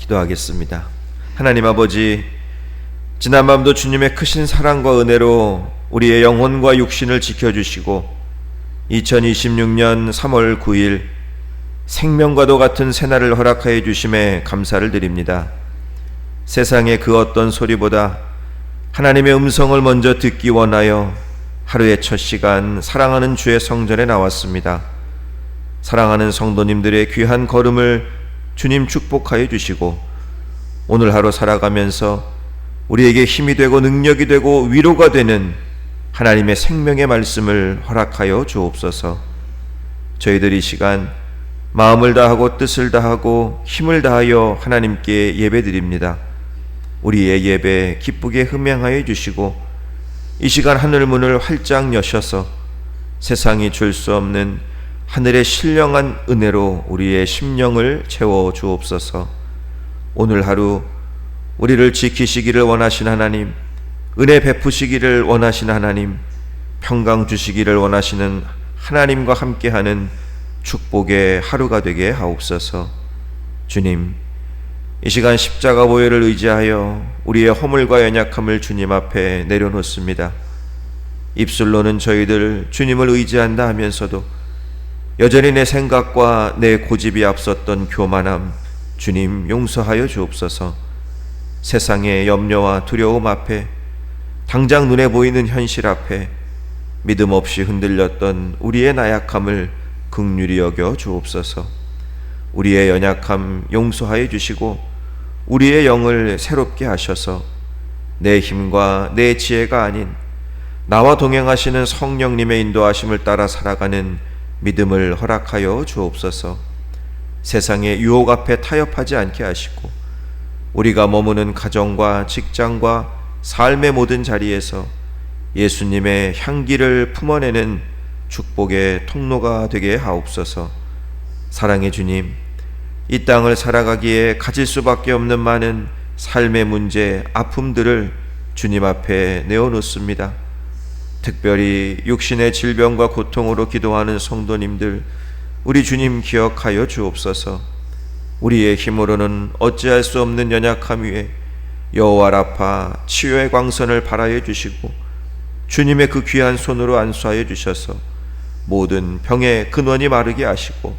기도하겠습니다. 하나님 아버지, 지난밤도 주님의 크신 사랑과 은혜로 우리의 영혼과 육신을 지켜주시고 2026년 3월 9일 생명과도 같은 새날을 허락하여 주심에 감사를 드립니다. 세상의 그 어떤 소리보다 하나님의 음성을 먼저 듣기 원하여 하루의 첫 시간 사랑하는 주의 성전에 나왔습니다. 사랑하는 성도님들의 귀한 걸음을 주님 축복하여 주시고 오늘 하루 살아가면서 우리에게 힘이 되고 능력이 되고 위로가 되는 하나님의 생명의 말씀을 허락하여 주옵소서. 저희들이 이 시간 마음을 다하고 뜻을 다하고 힘을 다하여 하나님께 예배드립니다. 우리의 예배 기쁘게 흠양하여 주시고 이 시간 하늘문을 활짝 여셔서 세상이 줄 수 없는 하늘의 신령한 은혜로 우리의 심령을 채워 주옵소서. 오늘 하루 우리를 지키시기를 원하신 하나님, 은혜 베푸시기를 원하신 하나님, 평강 주시기를 원하시는 하나님과 함께하는 축복의 하루가 되게 하옵소서. 주님, 이 시간 십자가 보혈을 의지하여 우리의 허물과 연약함을 주님 앞에 내려놓습니다. 입술로는 저희들 주님을 의지한다 하면서도 여전히 내 생각과 내 고집이 앞섰던 교만함 주님 용서하여 주옵소서. 세상의 염려와 두려움 앞에, 당장 눈에 보이는 현실 앞에 믿음 없이 흔들렸던 우리의 나약함을 긍휼히 여겨 주옵소서. 우리의 연약함 용서하여 주시고 우리의 영을 새롭게 하셔서 내 힘과 내 지혜가 아닌 나와 동행하시는 성령님의 인도하심을 따라 살아가는 믿음을 허락하여 주옵소서. 세상의 유혹 앞에 타협하지 않게 하시고 우리가 머무는 가정과 직장과 삶의 모든 자리에서 예수님의 향기를 품어내는 축복의 통로가 되게 하옵소서. 사랑의 주님, 이 땅을 살아가기에 가질 수밖에 없는 많은 삶의 문제, 아픔들을 주님 앞에 내어놓습니다. 특별히 육신의 질병과 고통으로 기도하는 성도님들, 우리 주님 기억하여 주옵소서. 우리의 힘으로는 어찌할 수 없는 연약함 위에 여호와 라파 치유의 광선을 발하여 주시고 주님의 그 귀한 손으로 안수하여 주셔서 모든 병의 근원이 마르게 하시고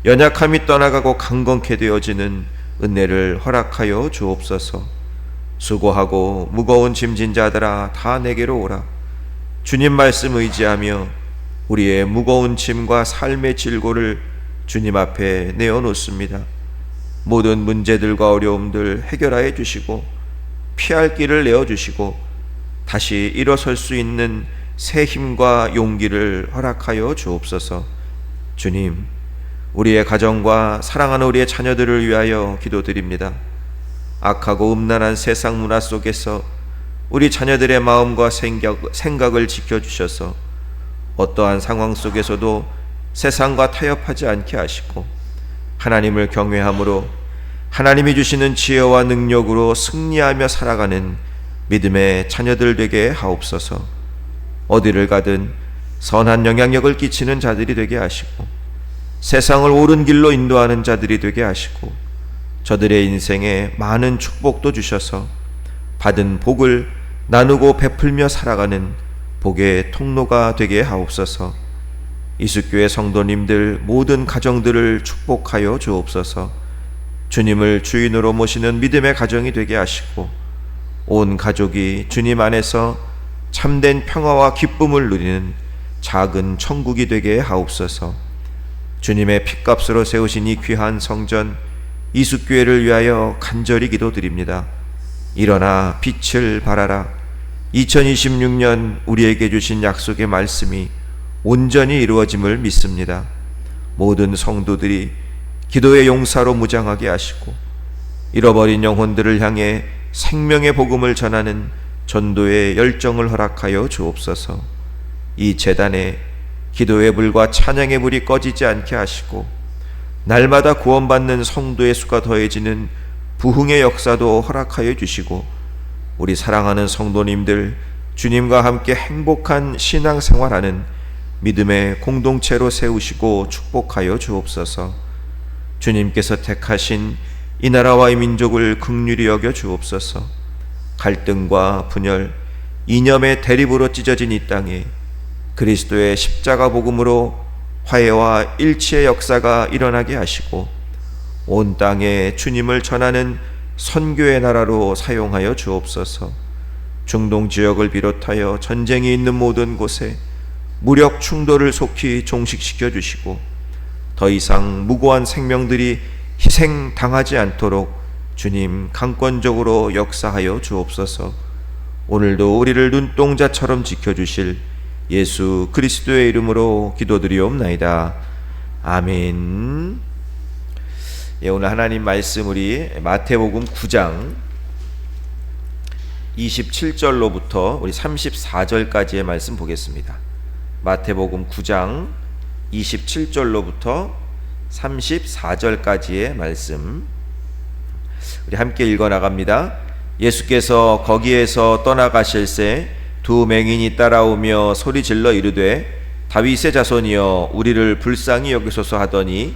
연약함이 떠나가고 강건케 되어지는 은혜를 허락하여 주옵소서. 수고하고 무거운 짐진 자들아 다 내게로 오라. 주님 말씀 의지하며 우리의 무거운 짐과 삶의 질고를 주님 앞에 내어놓습니다. 모든 문제들과 어려움들 해결하여 주시고 피할 길을 내어주시고 다시 일어설 수 있는 새 힘과 용기를 허락하여 주옵소서. 주님, 우리의 가정과 사랑하는 우리의 자녀들을 위하여 기도드립니다. 악하고 음란한 세상 문화 속에서 우리 자녀들의 마음과 생각을 지켜주셔서 어떠한 상황 속에서도 세상과 타협하지 않게 하시고 하나님을 경외함으로 하나님이 주시는 지혜와 능력으로 승리하며 살아가는 믿음의 자녀들 되게 하옵소서. 어디를 가든 선한 영향력을 끼치는 자들이 되게 하시고 세상을 옳은 길로 인도하는 자들이 되게 하시고 저들의 인생에 많은 축복도 주셔서 받은 복을 나누고 베풀며 살아가는 복의 통로가 되게 하옵소서. 이숫교회 성도님들 모든 가정들을 축복하여 주옵소서. 주님을 주인으로 모시는 믿음의 가정이 되게 하시고 온 가족이 주님 안에서 참된 평화와 기쁨을 누리는 작은 천국이 되게 하옵소서. 주님의 핏값으로 세우신 이 귀한 성전 이숫교회를 위하여 간절히 기도드립니다. 일어나 빛을 발하라. 2026년 우리에게 주신 약속의 말씀이 온전히 이루어짐을 믿습니다. 모든 성도들이 기도의 용사로 무장하게 하시고 잃어버린 영혼들을 향해 생명의 복음을 전하는 전도의 열정을 허락하여 주옵소서. 이 제단에 기도의 불과 찬양의 불이 꺼지지 않게 하시고 날마다 구원받는 성도의 수가 더해지는 부흥의 역사도 허락하여 주시고 우리 사랑하는 성도님들 주님과 함께 행복한 신앙생활하는 믿음의 공동체로 세우시고 축복하여 주옵소서. 주님께서 택하신 이 나라와 이 민족을 긍휼히 여겨 주옵소서. 갈등과 분열, 이념의 대립으로 찢어진 이 땅에 그리스도의 십자가 복음으로 화해와 일치의 역사가 일어나게 하시고 온 땅에 주님을 전하는 선교의 나라로 사용하여 주옵소서. 중동 지역을 비롯하여 전쟁이 있는 모든 곳에 무력 충돌을 속히 종식시켜 주시고 더 이상 무고한 생명들이 희생당하지 않도록 주님 강권적으로 역사하여 주옵소서. 오늘도 우리를 눈동자처럼 지켜주실 예수 그리스도의 이름으로 기도드리옵나이다. 아멘. 예, 오늘 하나님 말씀 우리 마태복음 9장 27절로부터 우리 34절까지의 말씀 보겠습니다. 마태복음 9장 27절로부터 34절까지의 말씀 우리 함께 읽어 나갑니다. 예수께서 거기에서 떠나가실새 두 맹인이 따라오며 소리질러 이르되 다윗의 자손이여 우리를 불쌍히 여기소서 하더니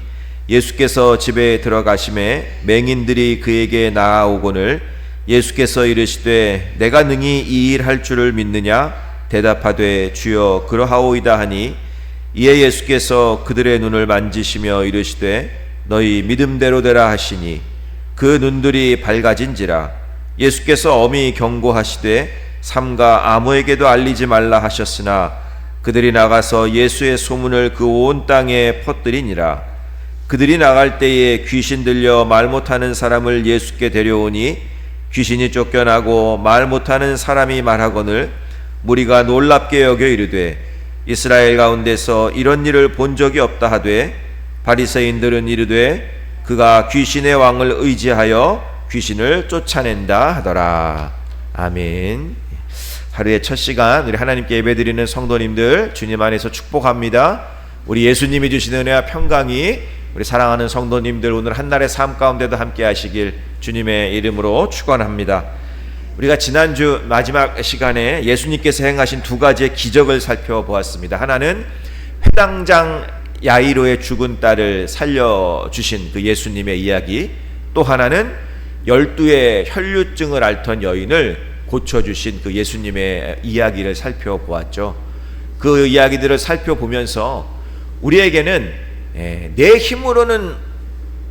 예수께서 집에 들어가심에 맹인들이 그에게 나아오거늘 예수께서 이르시되 내가 능히 이 일 할 줄을 믿느냐 대답하되 주여 그러하오이다 하니 이에 예수께서 그들의 눈을 만지시며 이르시되 너희 믿음대로 되라 하시니 그 눈들이 밝아진지라. 예수께서 엄히 경고하시되 삼가 아무에게도 알리지 말라 하셨으나 그들이 나가서 예수의 소문을 그 온 땅에 퍼뜨리니라. 그들이 나갈 때에 귀신 들려 말 못하는 사람을 예수께 데려오니 귀신이 쫓겨나고 말 못하는 사람이 말하거늘 무리가 놀랍게 여겨 이르되 이스라엘 가운데서 이런 일을 본 적이 없다 하되 바리새인들은 이르되 그가 귀신의 왕을 의지하여 귀신을 쫓아낸다 하더라. 아멘. 하루의 첫 시간 우리 하나님께 예배드리는 성도님들 주님 안에서 축복합니다. 우리 예수님이 주시는 은혜와 평강이 우리 사랑하는 성도님들 오늘 한날의 삶 가운데도 함께 하시길 주님의 이름으로 축원합니다. 우리가 지난주 마지막 시간에 예수님께서 행하신 두 가지의 기적을 살펴보았습니다. 하나는 회당장 야이로의 죽은 딸을 살려주신 그 예수님의 이야기, 또 하나는 12의 혈류증을 앓던 여인을 고쳐주신 그 예수님의 이야기를 살펴보았죠. 그 이야기들을 살펴보면서 우리에게는 내 힘으로는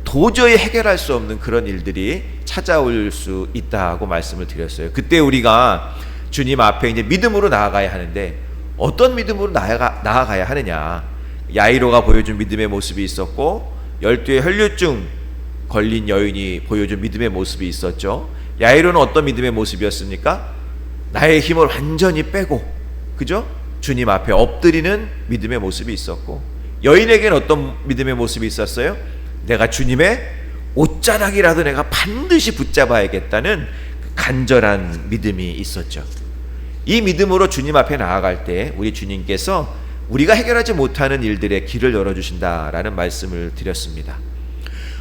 도저히 해결할 수 없는 그런 일들이 찾아올 수 있다고 말씀을 드렸어요. 그때 우리가 주님 앞에 이제 믿음으로 나아가야 하는데 어떤 믿음으로 나아가야 하느냐. 야이로가 보여준 믿음의 모습이 있었고 12의 혈류증 걸린 여인이 보여준 믿음의 모습이 있었죠. 야이로는 어떤 믿음의 모습이었습니까? 나의 힘을 완전히 빼고 그죠? 주님 앞에 엎드리는 믿음의 모습이 있었고 여인에게는 어떤 믿음의 모습이 있었어요? 내가 주님의 옷자락이라도 내가 반드시 붙잡아야겠다는 간절한 믿음이 있었죠. 이 믿음으로 주님 앞에 나아갈 때 우리 주님께서 우리가 해결하지 못하는 일들의 길을 열어주신다라는 말씀을 드렸습니다.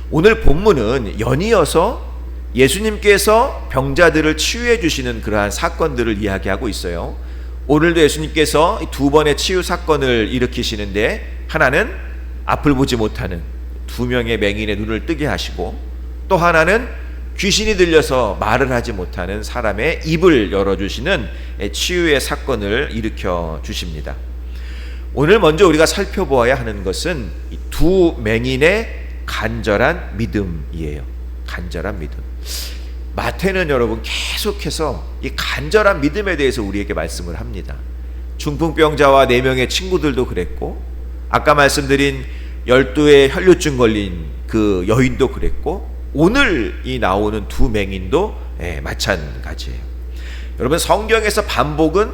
오늘 본문은 연이어서 예수님께서 병자들을 치유해 주시는 그러한 사건들을 이야기하고 있어요. 오늘도 예수님께서 두 번의 치유 사건을 일으키시는데 하나는 앞을 보지 못하는 두 명의 맹인의 눈을 뜨게 하시고 또 하나는 귀신이 들려서 말을 하지 못하는 사람의 입을 열어주시는 치유의 사건을 일으켜 주십니다. 오늘 먼저 우리가 살펴보아야 하는 것은 두 맹인의 간절한 믿음이에요. 간절한 믿음. 마태는 여러분 계속해서 이 간절한 믿음에 대해서 우리에게 말씀을 합니다. 중풍병자와 4명의 친구들도 그랬고 아까 말씀드린 12의 혈류증 걸린 그 여인도 그랬고 오늘 이 나오는 두 맹인도 마찬가지예요. 여러분 성경에서 반복은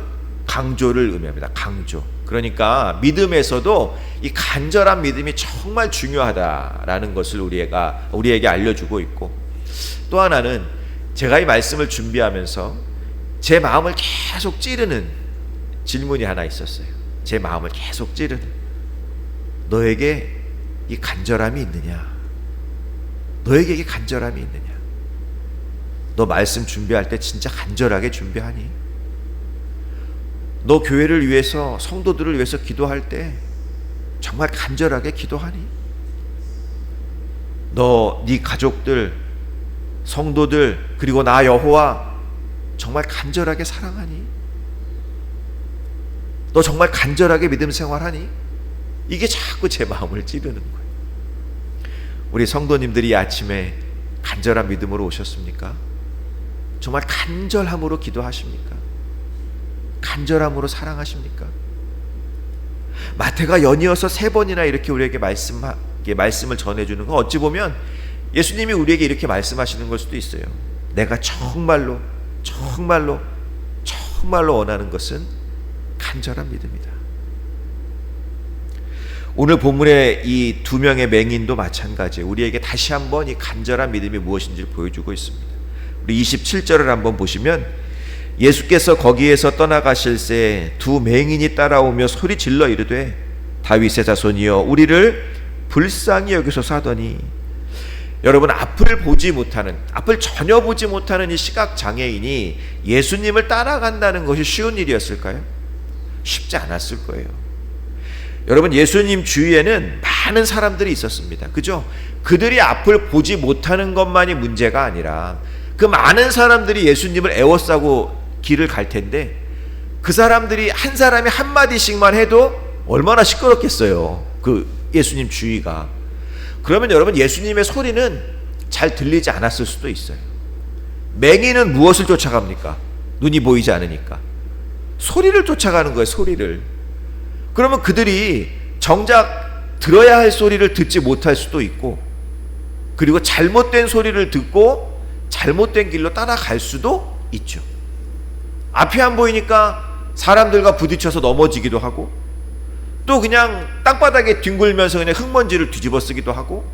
강조를 의미합니다. 강조. 그러니까 믿음에서도 이 간절한 믿음이 정말 중요하다라는 것을 우리에게 알려주고 있고 또 하나는 제가 이 말씀을 준비하면서 제 마음을 계속 찌르는 질문이 하나 있었어요. 제 마음을 계속 찌르는 너에게 이 간절함이 있느냐? 너에게 이 간절함이 있느냐? 너 말씀 준비할 때 진짜 간절하게 준비하니? 너 교회를 위해서 성도들을 위해서 기도할 때 정말 간절하게 기도하니? 너 네 가족들 성도들 그리고 나 여호와 정말 간절하게 사랑하니? 너 정말 간절하게 믿음 생활하니? 이게 자꾸 제 마음을 찌르는 거예요. 우리 성도님들이 이 아침에 간절한 믿음으로 오셨습니까? 정말 간절함으로 기도하십니까? 간절함으로 사랑하십니까? 마태가 연이어서 3번이나 이렇게 우리에게 말씀을 전해주는 건 어찌 보면 예수님이 우리에게 이렇게 말씀하시는 걸 수도 있어요. 내가 정말로 원하는 것은 간절한 믿음이다. 오늘 본문의 이 2명의 맹인도 마찬가지예요. 우리에게 다시 한번 이 간절한 믿음이 무엇인지를 보여주고 있습니다. 우리 27절을 한번 보시면 예수께서 거기에서 떠나가실새 2 맹인이 따라오며 소리 질러 이르되 다윗의 자손이여 우리를 불쌍히 여기소서 하더니, 여러분 앞을 전혀 보지 못하는 이 시각장애인이 예수님을 따라간다는 것이 쉬운 일이었을까요? 쉽지 않았을 거예요. 여러분 예수님 주위에는 많은 사람들이 있었습니다. 그죠? 그들이 앞을 보지 못하는 것만이 문제가 아니라 그 많은 사람들이 예수님을 에워싸고 길을 갈 텐데 그 사람들이 한 사람이 한마디씩만 해도 얼마나 시끄럽겠어요. 그 예수님 주위가. 그러면 여러분 예수님의 소리는 잘 들리지 않았을 수도 있어요. 맹인은 무엇을 쫓아갑니까? 눈이 보이지 않으니까 소리를 쫓아가는 거예요. 소리를. 그러면 그들이 정작 들어야 할 소리를 듣지 못할 수도 있고, 그리고 잘못된 소리를 듣고 잘못된 길로 따라갈 수도 있죠. 앞이 안 보이니까 사람들과 부딪혀서 넘어지기도 하고, 또 그냥 땅바닥에 뒹굴면서 그냥 흙먼지를 뒤집어 쓰기도 하고,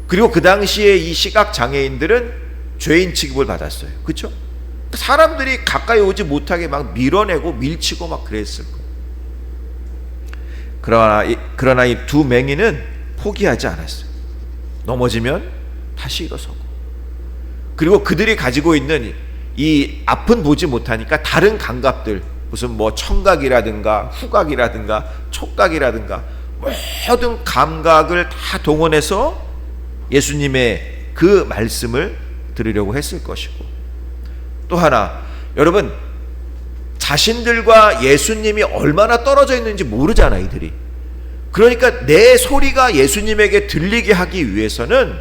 그리고 그 당시에 이 시각장애인들은 죄인 취급을 받았어요. 그렇죠? 사람들이 가까이 오지 못하게 막 밀어내고 밀치고 막 그랬을 거예요. 그러나 이 2 맹인은 포기하지 않았어요. 넘어지면 다시 일어서고, 그리고 그들이 가지고 있는 이 앞은 보지 못하니까 다른 감각들, 무슨 뭐 청각이라든가 후각이라든가 촉각이라든가 모든 감각을 다 동원해서 예수님의 그 말씀을 들으려고 했을 것이고, 또 하나, 여러분 자신들과 예수님이 얼마나 떨어져 있는지 모르잖아 이들이. 그러니까 내 소리가 예수님에게 들리게 하기 위해서는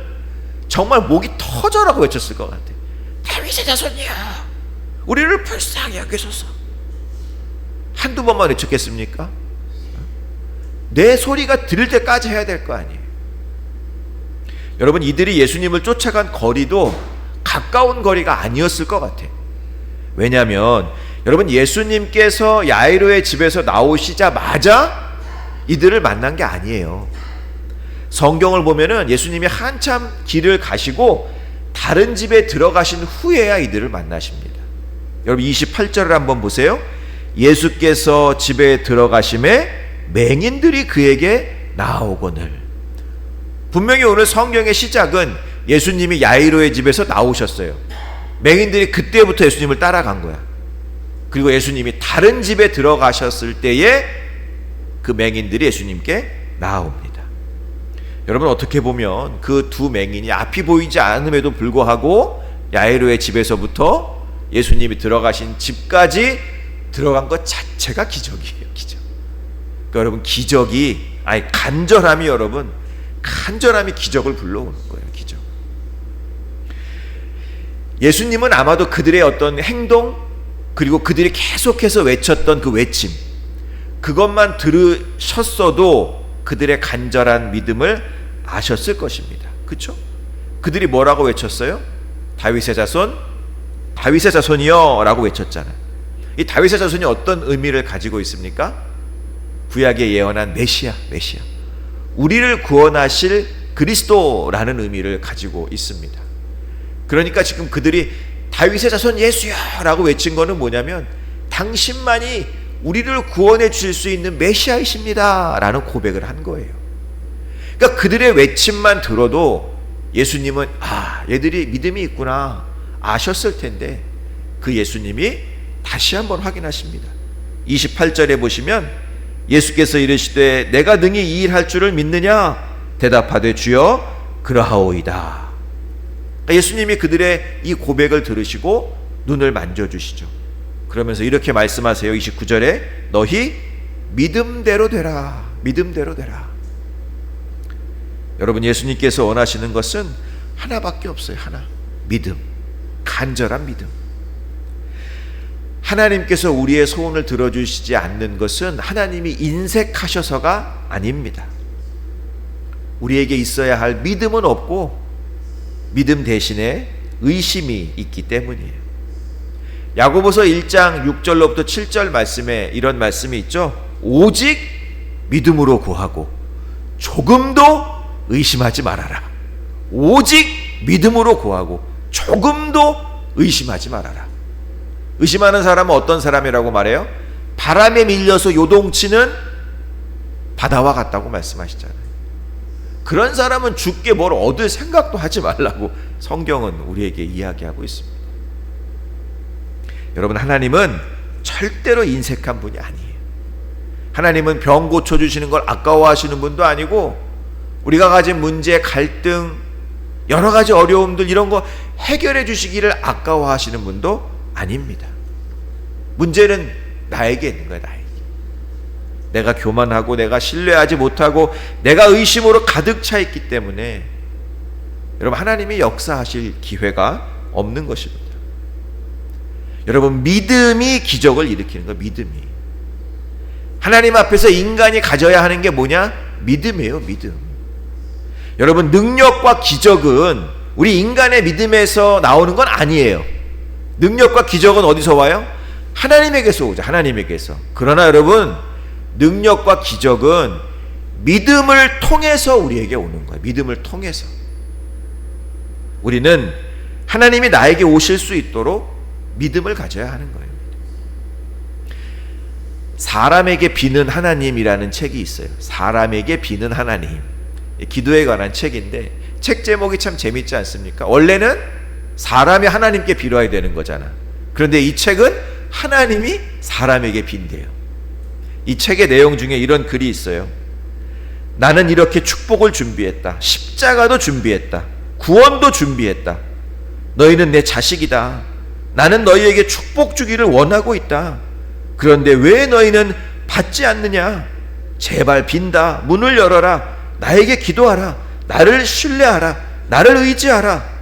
정말 목이 터져라고 외쳤을 것 같아. 다윗의 자손이야 우리를 불쌍히 여기소서. 한두 번만 외쳤겠습니까? 내 소리가 들릴 때까지 해야 될 거 아니에요. 여러분 이들이 예수님을 쫓아간 거리도 가까운 거리가 아니었을 것 같아. 왜냐하면 여러분 예수님께서 야이로의 집에서 나오시자마자 이들을 만난 게 아니에요. 성경을 보면은 예수님이 한참 길을 가시고 다른 집에 들어가신 후에야 이들을 만나십니다. 여러분 28절을 한번 보세요. 예수께서 집에 들어가심에 맹인들이 그에게 나아오거늘. 분명히 오늘 성경의 시작은 예수님이 야이로의 집에서 나오셨어요. 맹인들이 그때부터 예수님을 따라간 거야. 그리고 예수님이 다른 집에 들어가셨을 때에 그 맹인들이 예수님께 나아옵니다. 여러분 어떻게 보면 그 2 맹인이 앞이 보이지 않음에도 불구하고 야이로의 집에서부터 예수님이 들어가신 집까지 들어간 것 자체가 기적이에요. 기적. 그러니까 여러분 간절함이 기적을 불러오는 거예요. 기적. 예수님은 아마도 그들의 어떤 행동, 그리고 그들이 계속해서 외쳤던 그 외침, 그것만 들으셨어도 그들의 간절한 믿음을 아셨을 것입니다. 그렇죠? 그들이 뭐라고 외쳤어요? 다윗의 자손이여 라고 외쳤잖아요. 이 다윗의 자손이 어떤 의미를 가지고 있습니까? 구약에 예언한 메시아, 우리를 구원하실 그리스도라는 의미를 가지고 있습니다. 그러니까 지금 그들이 다윗의 자손 예수야 라고 외친 거는 뭐냐면 당신만이 우리를 구원해 주실 수 있는 메시아이십니다 라는 고백을 한 거예요. 그러니까 그들의 외침만 들어도 예수님은 얘들이 믿음이 있구나 아셨을 텐데, 그 예수님이 다시 한번 확인하십니다. 28절에 보시면 예수께서 이르시되 내가 능히 이 일 할 줄을 믿느냐? 대답하되 주여 그러하오이다. 예수님이 그들의 이 고백을 들으시고 눈을 만져주시죠. 그러면서 이렇게 말씀하세요. 29절에 너희 믿음대로 되라. 믿음대로 되라. 여러분, 예수님께서 원하시는 것은 하나밖에 없어요. 하나. 믿음. 간절한 믿음. 하나님께서 우리의 소원을 들어주시지 않는 것은 하나님이 인색하셔서가 아닙니다. 우리에게 있어야 할 믿음은 없고 믿음 대신에 의심이 있기 때문이에요. 야고보서 1장 6절로부터 7절 말씀에 이런 말씀이 있죠. 오직 믿음으로 구하고 조금도 의심하지 말아라. 오직 믿음으로 구하고 조금도 의심하지 말아라. 의심하는 사람은 어떤 사람이라고 말해요? 바람에 밀려서 요동치는 바다와 같다고 말씀하시잖아요. 그런 사람은 죽게 뭘 얻을 생각도 하지 말라고 성경은 우리에게 이야기하고 있습니다. 여러분, 하나님은 절대로 인색한 분이 아니에요. 하나님은 병 고쳐주시는 걸 아까워하시는 분도 아니고 우리가 가진 문제, 갈등, 여러 가지 어려움들 이런 거 해결해 주시기를 아까워하시는 분도 아닙니다. 문제는 나에게 있는 거야. 나에게. 내가 교만하고 내가 신뢰하지 못하고 내가 의심으로 가득 차 있기 때문에 여러분, 하나님이 역사하실 기회가 없는 것입니다. 여러분, 믿음이 기적을 일으키는 거예요. 믿음이. 하나님 앞에서 인간이 가져야 하는 게 뭐냐? 믿음이에요. 믿음. 여러분, 능력과 기적은 우리 인간의 믿음에서 나오는 건 아니에요. 능력과 기적은 어디서 와요? 하나님에게서 오죠. 하나님에게서. 그러나 여러분, 능력과 기적은 믿음을 통해서 우리에게 오는 거예요. 믿음을 통해서. 우리는 하나님이 나에게 오실 수 있도록 믿음을 가져야 하는 거예요. 사람에게 비는 하나님이라는 책이 있어요. 사람에게 비는 하나님. 기도에 관한 책인데 책 제목이 참 재밌지 않습니까? 원래는 사람이 하나님께 빌어야 되는 거잖아. 그런데 이 책은 하나님이 사람에게 빈대요. 이 책의 내용 중에 이런 글이 있어요. 나는 이렇게 축복을 준비했다. 십자가도 준비했다. 구원도 준비했다. 너희는 내 자식이다. 나는 너희에게 축복 주기를 원하고 있다. 그런데 왜 너희는 받지 않느냐? 제발 빈다. 문을 열어라. 나에게 기도하라. 나를 신뢰하라. 나를 의지하라.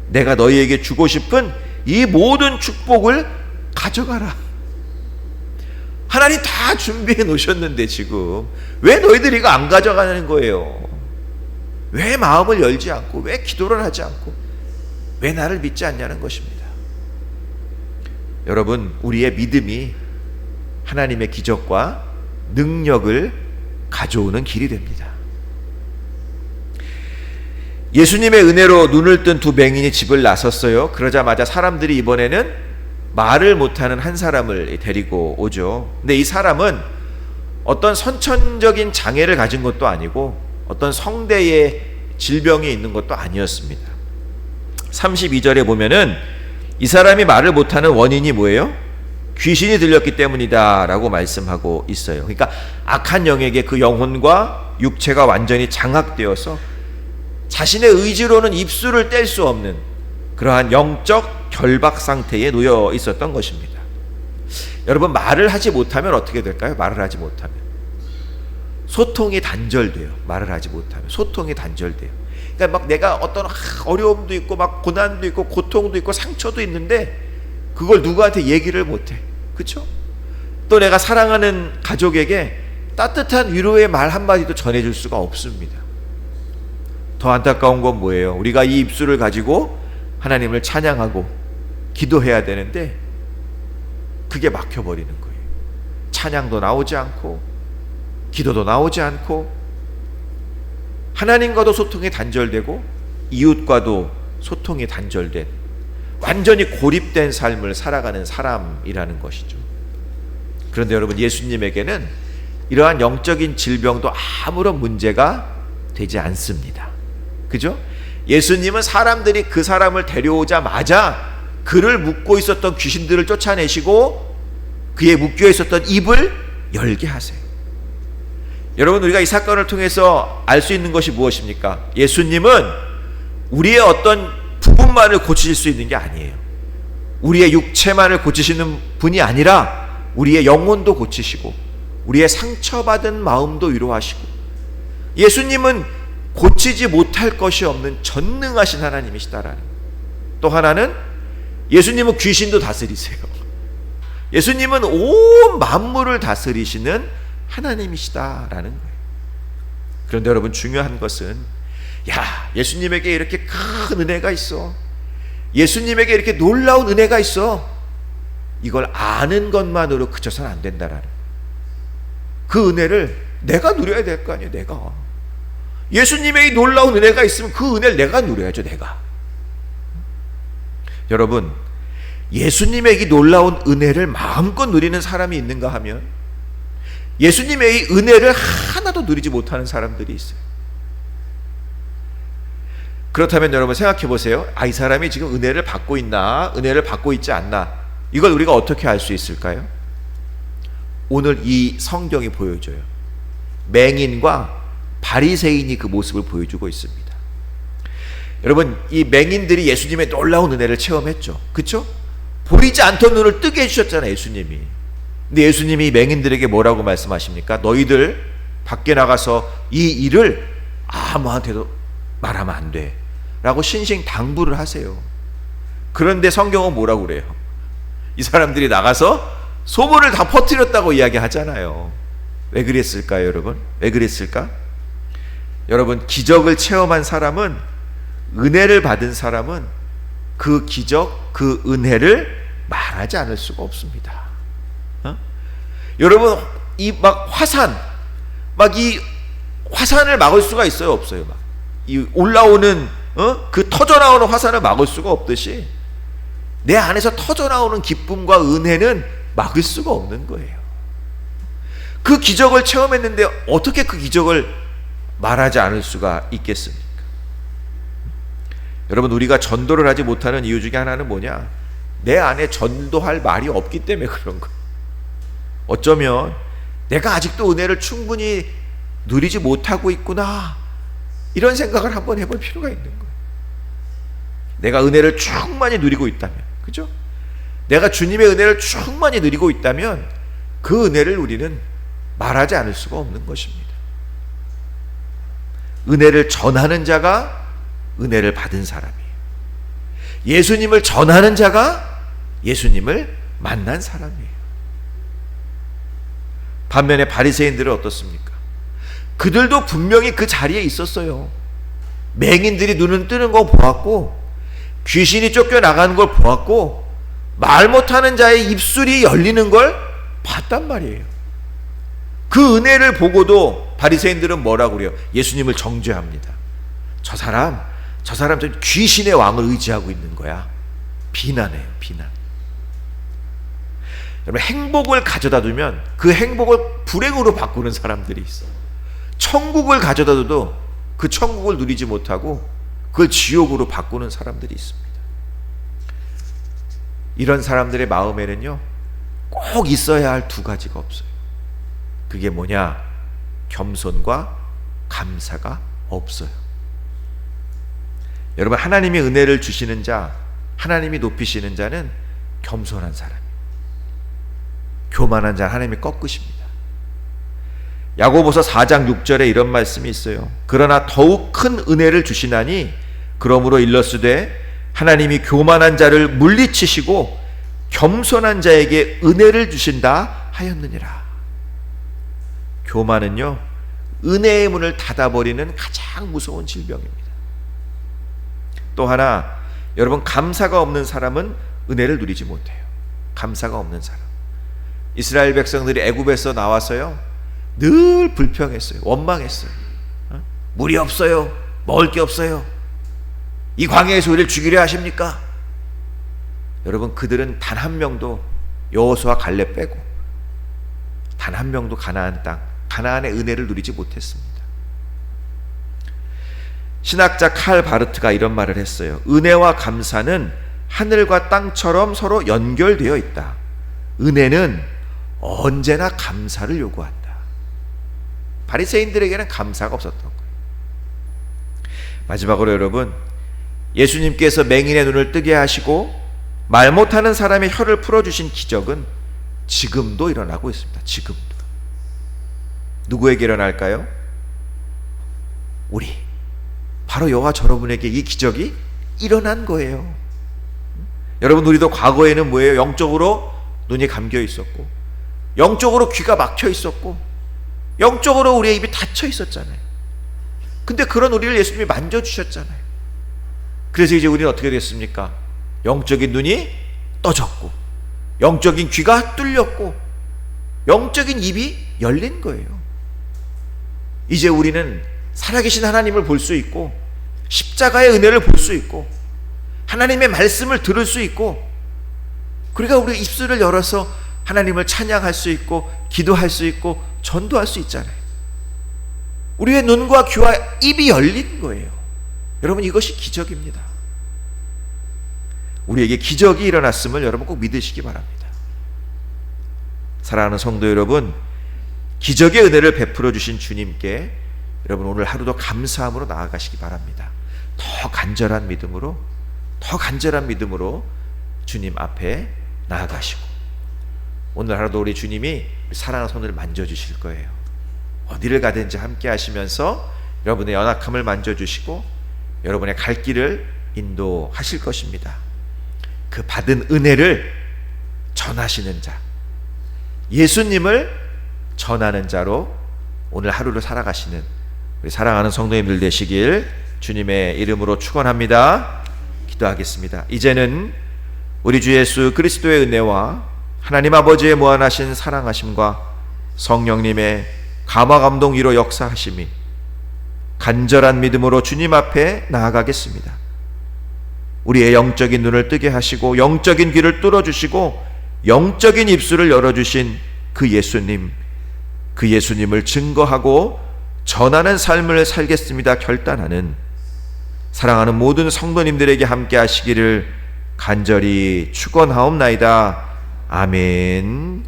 내가 너희에게 주고 싶은 이 모든 축복을 가져가라. 하나님 다 준비해 놓으셨는데 지금 왜 너희들이 이거 안 가져가는 거예요? 왜 마음을 열지 않고, 왜 기도를 하지 않고, 왜 나를 믿지 않냐는 것입니다. 여러분, 우리의 믿음이 하나님의 기적과 능력을 가져오는 길이 됩니다. 예수님의 은혜로 눈을 뜬 두 맹인이 집을 나섰어요. 그러자마자 사람들이 이번에는 말을 못하는 한 사람을 데리고 오죠. 근데 이 사람은 어떤 선천적인 장애를 가진 것도 아니고 어떤 성대의 질병이 있는 것도 아니었습니다. 32절에 보면은 이 사람이 말을 못하는 원인이 뭐예요? 귀신이 들렸기 때문이다 라고 말씀하고 있어요. 그러니까 악한 영에게 그 영혼과 육체가 완전히 장악되어서 자신의 의지로는 입술을 뗄 수 없는 그러한 영적 결박 상태에 놓여 있었던 것입니다. 여러분, 말을 하지 못하면 어떻게 될까요? 말을 하지 못하면 소통이 단절돼요. 말을 하지 못하면 소통이 단절돼요. 그러니까 막 내가 어떤 어려움도 있고 막 고난도 있고 고통도 있고 상처도 있는데 그걸 누구한테 얘기를 못해. 그렇죠? 또 내가 사랑하는 가족에게 따뜻한 위로의 말 한마디도 전해줄 수가 없습니다. 더 안타까운 건 뭐예요? 우리가 이 입술을 가지고 하나님을 찬양하고 기도해야 되는데 그게 막혀버리는 거예요. 찬양도 나오지 않고 기도도 나오지 않고 하나님과도 소통이 단절되고 이웃과도 소통이 단절된 완전히 고립된 삶을 살아가는 사람이라는 것이죠. 그런데 여러분, 예수님에게는 이러한 영적인 질병도 아무런 문제가 되지 않습니다. 그죠? 예수님은 사람들이 그 사람을 데려오자마자 그를 묶고 있었던 귀신들을 쫓아내시고 그의 묶여 있었던 입을 열게 하세요. 여러분, 우리가 이 사건을 통해서 알 수 있는 것이 무엇입니까? 예수님은 우리의 어떤 부분만을 고치실 수 있는 게 아니에요. 우리의 육체만을 고치시는 분이 아니라 우리의 영혼도 고치시고 우리의 상처받은 마음도 위로하시고, 예수님은 고치지 못할 것이 없는 전능하신 하나님이시다라는 거예요. 또 하나는 예수님은 귀신도 다스리세요. 예수님은 온 만물을 다스리시는 하나님이시다라는 거예요. 그런데 여러분, 중요한 것은, 예수님에게 이렇게 큰 은혜가 있어, 예수님에게 이렇게 놀라운 은혜가 있어, 이걸 아는 것만으로 그쳐서는 안 된다라는 거예요. 그 은혜를 내가 누려야 될 거 아니에요. 내가 예수님의 이 놀라운 은혜가 있으면 그 은혜를 내가 누려야죠. 내가. 여러분, 예수님의 이 놀라운 은혜를 마음껏 누리는 사람이 있는가 하면 예수님의 이 은혜를 하나도 누리지 못하는 사람들이 있어요. 그렇다면 여러분 생각해 보세요. 이 사람이 지금 은혜를 받고 있나, 은혜를 받고 있지 않나, 이걸 우리가 어떻게 알 수 있을까요? 오늘 이 성경이 보여줘요. 맹인과 바리새인이 그 모습을 보여주고 있습니다. 여러분, 이 맹인들이 예수님의 놀라운 은혜를 체험했죠. 그렇죠? 보이지 않던 눈을 뜨게 해주셨잖아요, 예수님이. 근데 예수님이 이 맹인들에게 뭐라고 말씀하십니까? 너희들 밖에 나가서 이 일을 아무한테도 말하면 안 돼 라고 신신 당부를 하세요. 그런데 성경은 뭐라고 그래요? 이 사람들이 나가서 소문을 다 퍼뜨렸다고 이야기하잖아요. 왜 그랬을까요, 여러분? 왜 그랬을까? 여러분, 기적을 체험한 사람은, 은혜를 받은 사람은 그 기적, 그 은혜를 말하지 않을 수가 없습니다. 여러분, 이 화산을 막을 수가 있어요, 없어요? 이 올라오는 그 터져나오는 화산을 막을 수가 없듯이 내 안에서 터져나오는 기쁨과 은혜는 막을 수가 없는 거예요. 그 기적을 체험했는데 어떻게 그 기적을 말하지 않을 수가 있겠습니까? 여러분, 우리가 전도를 하지 못하는 이유 중에 하나는 뭐냐? 내 안에 전도할 말이 없기 때문에 그런 거예요. 어쩌면 내가 아직도 은혜를 충분히 누리지 못하고 있구나, 이런 생각을 한번 해볼 필요가 있는 거예요. 내가 은혜를 충만히 누리고 있다면, 그죠? 내가 주님의 은혜를 충만히 누리고 있다면 그 은혜를 우리는 말하지 않을 수가 없는 것입니다. 은혜를 전하는 자가 은혜를 받은 사람이에요. 예수님을 전하는 자가 예수님을 만난 사람이에요. 반면에 바리새인들은 어떻습니까? 그들도 분명히 그 자리에 있었어요. 맹인들이 눈을 뜨는 거 보았고, 귀신이 쫓겨나가는 걸 보았고, 말 못하는 자의 입술이 열리는 걸 봤단 말이에요. 그 은혜를 보고도 바리새인들은 뭐라고 그래요? 예수님을 정죄합니다. 저 사람 저 귀신의 왕을 의지하고 있는 거야. 비난해요, 비난. 여러분, 행복을 가져다 두면 그 행복을 불행으로 바꾸는 사람들이 있어. 천국을 가져다 둬도 그 천국을 누리지 못하고 그걸 지옥으로 바꾸는 사람들이 있습니다. 이런 사람들의 마음에는요, 꼭 있어야 할 두 가지가 없어요. 그게 뭐냐? 겸손과 감사가 없어요. 여러분, 하나님이 은혜를 주시는 자, 하나님이 높이시는 자는 겸손한 사람이에요. 교만한 자는 하나님이 꺾으십니다. 야고보서 4장 6절에 이런 말씀이 있어요. 그러나 더욱 큰 은혜를 주시나니 그러므로 일렀으되 하나님이 교만한 자를 물리치시고 겸손한 자에게 은혜를 주신다 하였느니라. 교만은요, 은혜의 문을 닫아버리는 가장 무서운 질병입니다. 또 하나, 여러분, 감사가 없는 사람은 은혜를 누리지 못해요. 감사가 없는 사람. 이스라엘 백성들이 애굽에서 나와서요, 늘 불평했어요. 원망했어요. 물이 없어요. 먹을 게 없어요. 이 광야에서 우리를 죽이려 하십니까? 여러분, 그들은 단 한 명도, 여호수아 갈렙 빼고 단 한 명도 가나안 땅, 가나안의 은혜를 누리지 못했습니다. 신학자 칼 바르트가 이런 말을 했어요. 은혜와 감사는 하늘과 땅처럼 서로 연결되어 있다. 은혜는 언제나 감사를 요구한다. 바리새인들에게는 감사가 없었던 거예요. 마지막으로 여러분, 예수님께서 맹인의 눈을 뜨게 하시고 말 못하는 사람의 혀를 풀어주신 기적은 지금도 일어나고 있습니다. 지금도. 누구에게 일어날까요? 우리, 바로 여호와 여러분에게 이 기적이 일어난 거예요. 여러분, 우리도 과거에는 뭐예요? 영적으로 눈이 감겨 있었고, 영적으로 귀가 막혀 있었고, 영적으로 우리의 입이 닫혀 있었잖아요. 근데 그런 우리를 예수님이 만져주셨잖아요. 그래서 이제 우리는 어떻게 됐습니까? 영적인 눈이 떠졌고, 영적인 귀가 뚫렸고, 영적인 입이 열린 거예요. 이제 우리는 살아계신 하나님을 볼 수 있고, 십자가의 은혜를 볼 수 있고, 하나님의 말씀을 들을 수 있고, 그러니까 우리 입술을 열어서 하나님을 찬양할 수 있고, 기도할 수 있고, 전도할 수 있잖아요. 우리의 눈과 귀와 입이 열린 거예요. 여러분, 이것이 기적입니다. 우리에게 기적이 일어났음을 여러분 꼭 믿으시기 바랍니다. 사랑하는 성도 여러분, 기적의 은혜를 베풀어 주신 주님께 여러분 오늘 하루도 감사함으로 나아가시기 바랍니다. 더 간절한 믿음으로 주님 앞에 나아가시고, 오늘 하루도 우리 주님이 사랑하는 손을 만져주실 거예요. 어디를 가든지 함께 하시면서 여러분의 연약함을 만져주시고 여러분의 갈 길을 인도하실 것입니다. 그 받은 은혜를 전하시는 자, 예수님을 전하는 자로 오늘 하루를 살아가시는 우리 사랑하는 성도님들 되시길 주님의 이름으로 축원합니다. 기도하겠습니다. 이제는 우리 주 예수 그리스도의 은혜와 하나님 아버지의 무한하신 사랑하심과 성령님의 감화 감동 위로 역사하심이 간절한 믿음으로 주님 앞에 나아가겠습니다. 우리의 영적인 눈을 뜨게 하시고 영적인 귀를 뚫어주시고 영적인 입술을 열어주신 그 예수님을 증거하고 전하는 삶을 살겠습니다 결단하는 사랑하는 모든 성도님들에게 함께 하시기를 간절히 축원하옵나이다. 아멘.